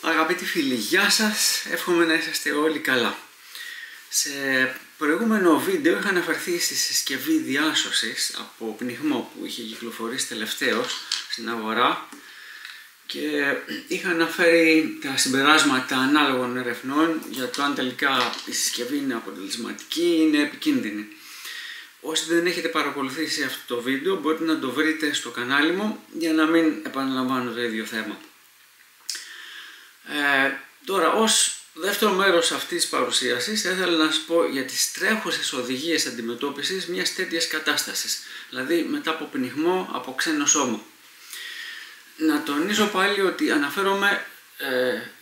Αγαπητοί φίλοι, γεια σας, εύχομαι να είσαστε όλοι καλά. Σε προηγούμενο βίντεο είχα αναφερθεί στη συσκευή διάσωσης από πνιγμό που είχε κυκλοφορήσει τελευταίως στην αγορά και είχα αναφέρει τα συμπεράσματα ανάλογων ερευνών για το αν τελικά η συσκευή είναι αποτελεσματική ή είναι επικίνδυνη. Όσοι δεν έχετε παρακολουθήσει αυτό το βίντεο μπορείτε να το βρείτε στο κανάλι μου για να μην επαναλαμβάνω το ίδιο θέμα. Τώρα, ως δεύτερο μέρος αυτής της παρουσίασης ήθελα να σας πω για τις τρέχουσες οδηγίες αντιμετώπισης μιας τέτοιας κατάστασης, δηλαδή μετά από πνιγμό από ξένο σώμα. Να τονίσω πάλι ότι αναφέρομαι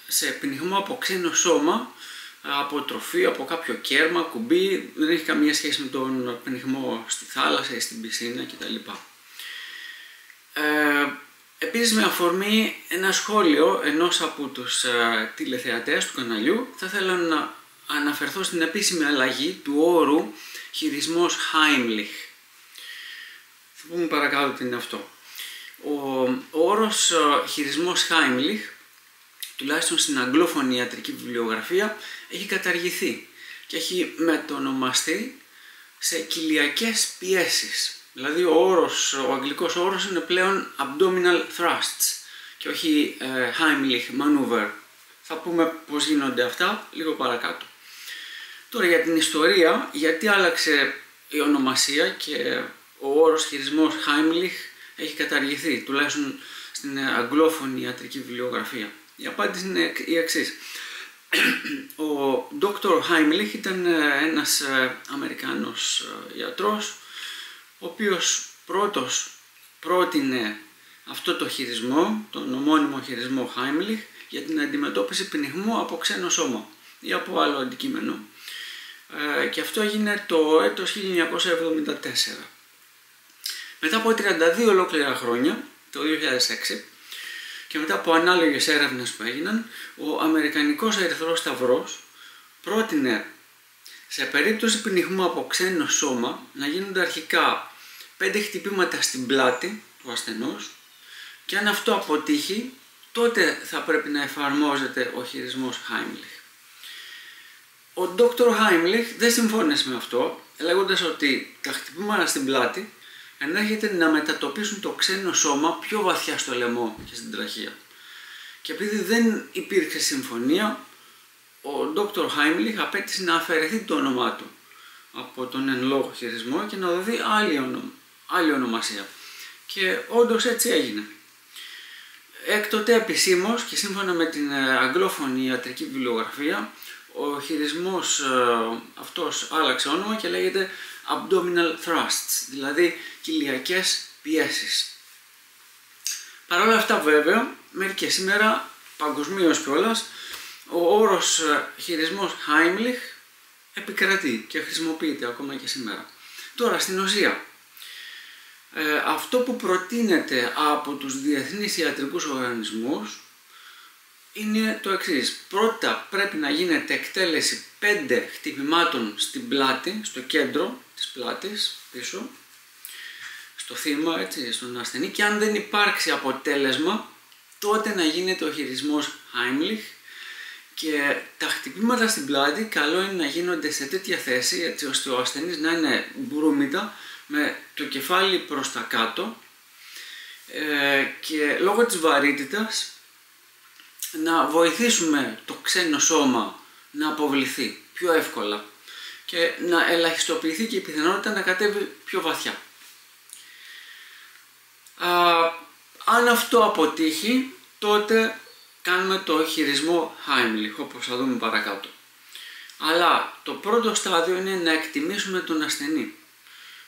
σε πνιγμό από ξένο σώμα, από τροφή, από κάποιο κέρμα, κουμπί, δεν έχει καμία σχέση με τον πνιγμό στη θάλασσα ή στην πισίνα κτλ. Επίσης, με αφορμή ένα σχόλιο ενός από τους τηλεθεατές του καναλιού, θα ήθελα να αναφερθώ στην επίσημη αλλαγή του όρου χειρισμός Heimlich. Θα πούμε παρακάτω τι είναι αυτό. Ο όρος χειρισμός Heimlich, τουλάχιστον στην αγγλόφωνη ιατρική βιβλιογραφία, έχει καταργηθεί και έχει μετονομαστεί σε κοιλιακές πιέσεις. Δηλαδή ο αγγλικός όρος είναι πλέον abdominal thrusts και όχι Heimlich maneuver. Θα πούμε πώς γίνονται αυτά λίγο παρακάτω. Τώρα για την ιστορία, γιατί άλλαξε η ονομασία και ο όρος χειρισμός Heimlich έχει καταργηθεί, τουλάχιστον στην αγγλόφωνη ιατρική βιβλιογραφία. Η απάντηση είναι η εξής. Ο Dr. Heimlich ήταν ένας Αμερικάνος ιατρός, ο οποίος πρώτος πρότεινε αυτό το χειρισμό, τον ομώνυμο χειρισμό Heimlich, για την αντιμετώπιση πνιγμού από ξένο σώμα ή από άλλο αντικείμενο. Και αυτό έγινε το έτος 1974. Μετά από 32 ολόκληρα χρόνια, το 2006, και μετά από ανάλογες έρευνες που έγιναν, ο Αμερικανικός Ερυθρός Σταυρός πρότεινε σε περίπτωση πνιγμού από ξένο σώμα να γίνονται αρχικά 5 χτυπήματα στην πλάτη του ασθενούς και αν αυτό αποτύχει, τότε θα πρέπει να εφαρμόζεται ο χειρισμός Heimlich. Ο Dr. Heimlich δεν συμφώνησε με αυτό, λέγοντας ότι τα χτυπήματα στην πλάτη ενέχεται να μετατοπίσουν το ξένο σώμα πιο βαθιά στο λαιμό και στην τραχεία. Και επειδή δεν υπήρξε συμφωνία, ο Dr. Heimlich απέτησε να αφαιρεθεί το όνομά του από τον εν λόγω χειρισμό και να δοθεί άλλη ονομασία. Και όντως έτσι έγινε. Έκτοτε επισήμως και σύμφωνα με την αγγλόφωνη ιατρική βιβλιογραφία, ο χειρισμός αυτός άλλαξε όνομα και λέγεται abdominal thrusts, δηλαδή κοιλιακές πιέσεις. Παρ' όλα αυτά βέβαια, μέχρι και σήμερα, παγκοσμίως κιόλας, ο όρος χειρισμός Heimlich επικρατεί και χρησιμοποιείται ακόμα και σήμερα. Τώρα στην ουσία, αυτό που προτείνεται από τους διεθνείς ιατρικούς οργανισμούς είναι το εξής. Πρώτα πρέπει να γίνεται εκτέλεση 5 χτυπημάτων στην πλάτη, στο κέντρο της πλάτης, πίσω, στο θύμα, έτσι, στον ασθενή, και αν δεν υπάρξει αποτέλεσμα, τότε να γίνεται ο χειρισμός Heimlich. Και τα χτυπήματα στην πλάτη καλό είναι να γίνονται σε τέτοια θέση έτσι ώστε ο ασθενής να είναι μπρούμητα με το κεφάλι προς τα κάτω και λόγω της βαρύτητας να βοηθήσουμε το ξένο σώμα να αποβληθεί πιο εύκολα και να ελαχιστοποιηθεί και η πιθανότητα να κατέβει πιο βαθιά. Αν αυτό αποτύχει, τότε κάνουμε το χειρισμό Heimlich, όπως θα δούμε παρακάτω. Αλλά το πρώτο στάδιο είναι να εκτιμήσουμε τον ασθενή.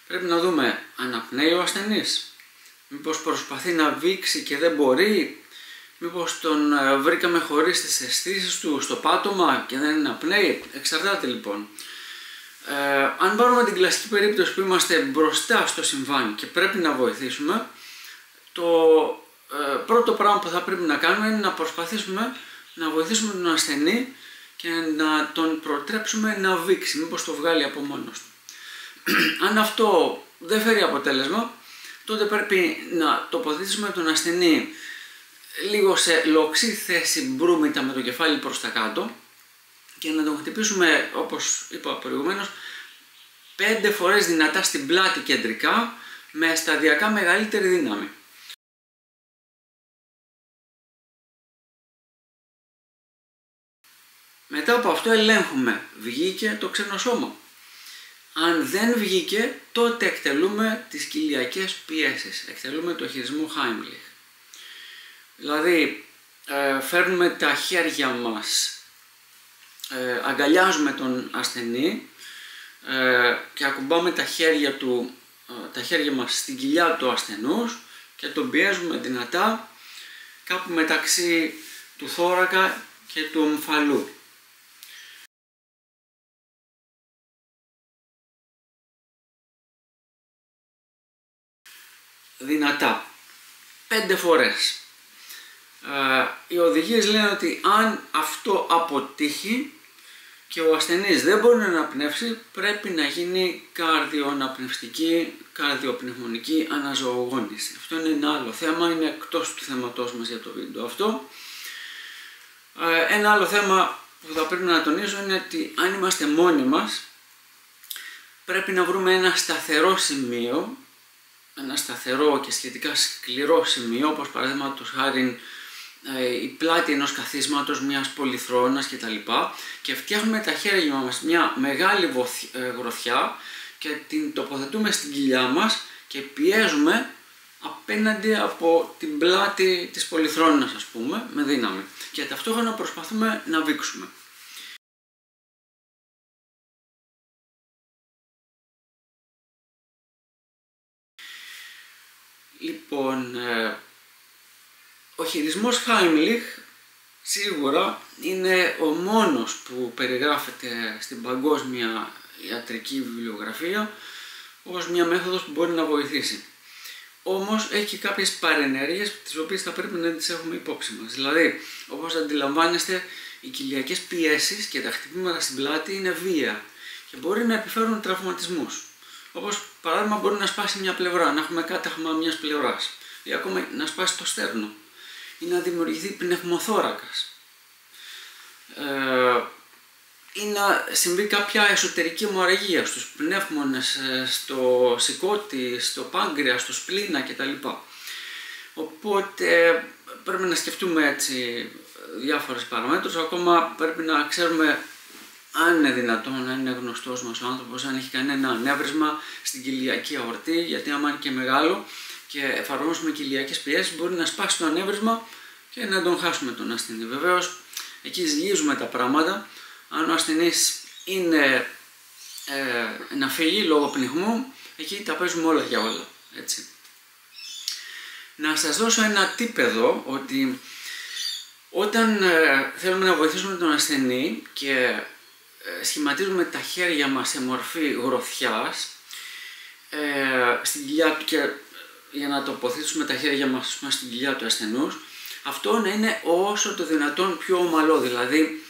Πρέπει να δούμε αν απνέει ο ασθενής, μήπως προσπαθεί να βήξει και δεν μπορεί, μήπως τον βρήκαμε χωρίς τις αισθήσεις του στο πάτωμα και δεν απνέει, εξαρτάται λοιπόν. Αν πάρουμε την κλασική περίπτωση που είμαστε μπροστά στο συμβάν και πρέπει να βοηθήσουμε, το πρώτο πράγμα που θα πρέπει να κάνουμε είναι να προσπαθήσουμε να βοηθήσουμε τον ασθενή και να τον προτρέψουμε να βήξει, μήπως το βγάλει από μόνος του. Αν αυτό δεν φέρει αποτέλεσμα, τότε πρέπει να τοποθετήσουμε τον ασθενή λίγο σε λοξή θέση μπρούμητα με το κεφάλι προς τα κάτω και να τον χτυπήσουμε, όπως είπα προηγουμένως, 5 φορές δυνατά στην πλάτη κεντρικά με σταδιακά μεγαλύτερη δύναμη. Μετά από αυτό ελέγχουμε, βγήκε το ξένο σώμα. Αν δεν βγήκε, τότε εκτελούμε τις κοιλιακές πιέσεις, εκτελούμε το χειρισμό Heimlich. Δηλαδή, φέρνουμε τα χέρια μας, αγκαλιάζουμε τον ασθενή και ακουμπάμε τα χέρια μας στην κοιλιά του ασθενούς και τον πιέζουμε δυνατά κάπου μεταξύ του θώρακα και του ομφαλού. Δυνατά 5 φορές. Οι οδηγίες λένε ότι αν αυτό αποτύχει και ο ασθενής δεν μπορεί να αναπνεύσει, πρέπει να γίνει καρδιοαναπνευστική, καρδιοπνευμονική αναζωογόνηση. Αυτό είναι ένα άλλο θέμα, είναι εκτός του θέματός μας για το βίντεο αυτό. Ένα άλλο θέμα που θα πρέπει να τονίσω είναι ότι αν είμαστε μόνοι μας, πρέπει να βρούμε ένα σταθερό σημείο, ένα σταθερό και σχετικά σκληρό σημείο, όπως παραδείγματος χάριν η πλάτη ενός καθίσματος, μιας πολυθρόνας κτλ. Και φτιάχνουμε τα χέρια μας μια μεγάλη γροθιά και την τοποθετούμε στην κοιλιά μας και πιέζουμε απέναντι από την πλάτη της πολυθρόνας, ας πούμε, με δύναμη. Και ταυτόχρονα προσπαθούμε να βήξουμε. Λοιπόν, ο χειρισμός Heimlich σίγουρα είναι ο μόνος που περιγράφεται στην παγκόσμια ιατρική βιβλιογραφία ως μια μέθοδος που μπορεί να βοηθήσει. Όμως έχει και κάποιες παρενέργειες τις οποίες θα πρέπει να τις έχουμε υπόψη μας. Δηλαδή, όπως αντιλαμβάνεστε, οι κοιλιακές πιέσεις και τα χτυπήματα στην πλάτη είναι βία και μπορεί να επιφέρουν τραυματισμούς. Όπως παράδειγμα μπορεί να σπάσει μια πλευρά, να έχουμε κάταγμα μιας πλευράς ή ακόμα να σπάσει το στέρνο ή να δημιουργηθεί πνευμοθώρακας ή να συμβεί κάποια εσωτερική αιμορραγία στους πνεύμονες, στο σηκώτη, στο πάγκρεα, στο σπλήνα κτλ. Οπότε πρέπει να σκεφτούμε έτσι διάφορες παραμέτρους, ακόμα πρέπει να ξέρουμε αν είναι δυνατόν, αν είναι γνωστός μας ο άνθρωπος, αν έχει κανένα ανέβρισμα στην κοιλιακή αορτή, γιατί άμα είναι και μεγάλο και εφαρμόσουμε κοιλιακές πιέσεις μπορεί να σπάσει το ανέβρισμα και να τον χάσουμε τον ασθενή. Βεβαίως, εκεί ζυγίζουμε τα πράγματα. Αν ο ασθενής είναι να φύγει λόγω πνιγμού, εκεί τα παίζουμε όλα για όλα. Έτσι. Να σας δώσω ένα tip εδώ, ότι όταν θέλουμε να βοηθήσουμε τον ασθενή και σχηματίζουμε τα χέρια μας σε μορφή γροθιάς στην κοιλιά του και για να τοποθετήσουμε τα χέρια μας στην κοιλιά του ασθενούς, αυτό να είναι όσο το δυνατόν πιο ομαλό, δηλαδή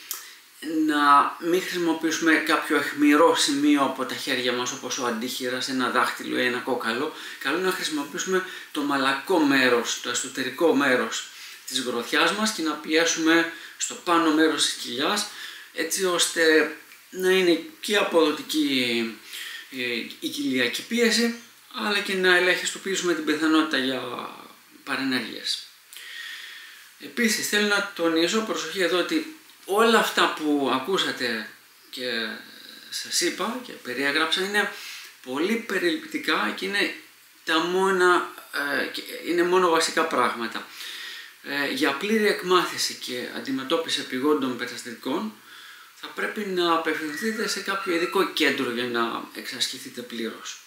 να μην χρησιμοποιήσουμε κάποιο αιχμηρό σημείο από τα χέρια μας όπως ο αντίχειρας, ένα δάχτυλο ή ένα κόκαλο. Καλό είναι να χρησιμοποιήσουμε το μαλακό μέρος, το εσωτερικό μέρος της γροθιάς μας και να πιέσουμε στο πάνω μέρος της κοιλιάς, έτσι ώστε να είναι και αποδοτική η κοιλιακή πίεση, αλλά και να ελαχιστοποιήσουμε την πιθανότητα για παρενέργειες. Επίσης θέλω να τονίσω, προσοχή εδώ, ότι όλα αυτά που ακούσατε και σας είπα και περιέγραψα είναι πολύ περιληπτικά και είναι μόνο βασικά πράγματα. Για πλήρη εκμάθηση και αντιμετώπιση επειγόντων περιστατικών θα πρέπει να απευθυνθείτε σε κάποιο ειδικό κέντρο για να εξασκηθείτε πλήρως.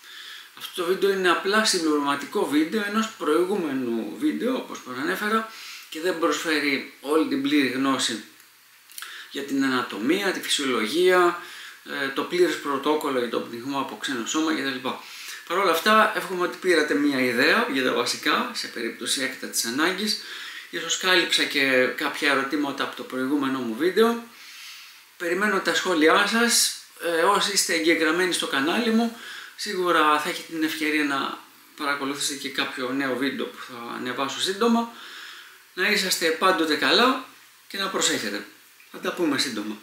Αυτό το βίντεο είναι απλά συμπληρωματικό βίντεο ενός προηγούμενου βίντεο, όπως προανέφερα, και δεν προσφέρει όλη την πλήρη γνώση για την ανατομία, τη φυσιολογία, το πλήρες πρωτόκολλο για το πνιγμό από ξένο σώμα κτλ. Παρ' όλα αυτά, εύχομαι ότι πήρατε μια ιδέα για τα βασικά σε περίπτωση έκτακτης ανάγκης. Ίσως κάλυψα και κάποια ερωτήματα από το προηγούμενο μου βίντεο. Περιμένω τα σχόλιά σας. Όσοι είστε εγγεγραμμένοι στο κανάλι μου, σίγουρα θα έχετε την ευκαιρία να παρακολουθήσετε και κάποιο νέο βίντεο που θα ανεβάσω σύντομα. να είσαστε πάντοτε καλά και να προσέχετε. Θα τα πούμε σύντομα.